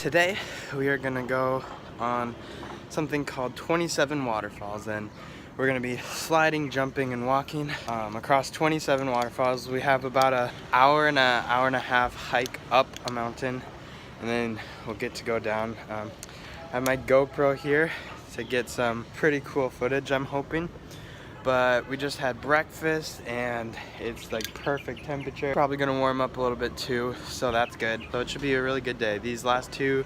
today we are gonna go on something called 27 waterfalls, and we're gonna be sliding, jumping, and walking across 27 waterfalls. We have about an hour and a half hike up a mountain, and then we'll get to go down. I have my GoPro here to get some pretty cool footage, I'm hoping. But we just had breakfast and it's like perfect temperature. Probably gonna warm up a little bit too, so that's good. So it should be a really good day. These last 2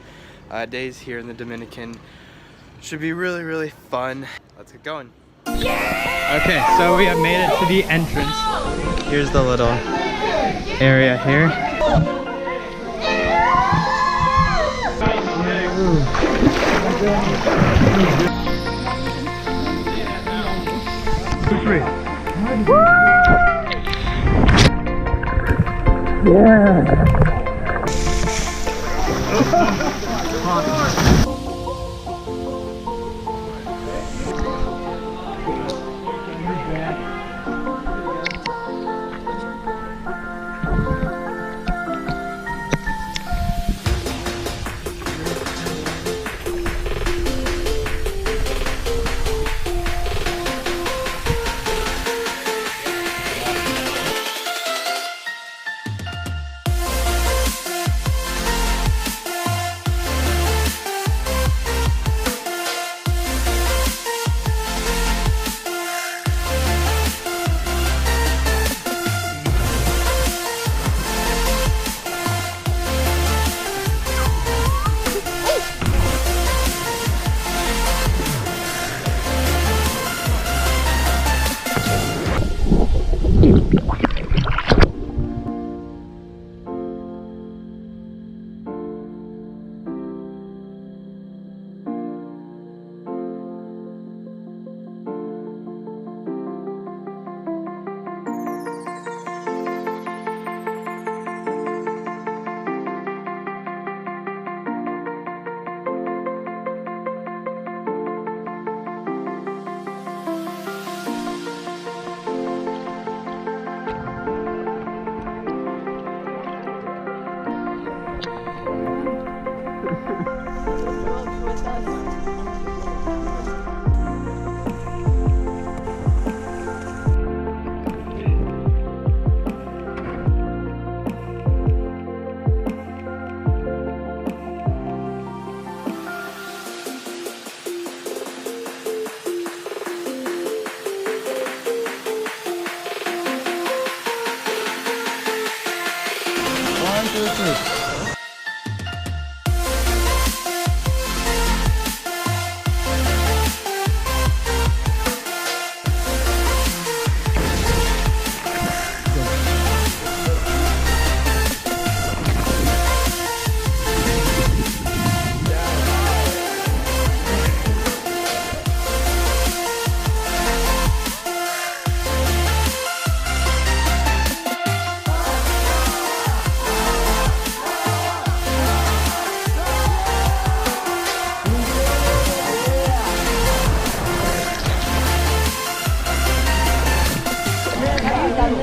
days here in the Dominican should be really, really fun. Let's get going. Okay, so we have made it to the entrance. Here's the little area here. Yeah.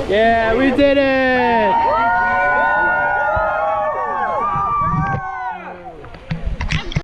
Yeah, we did it!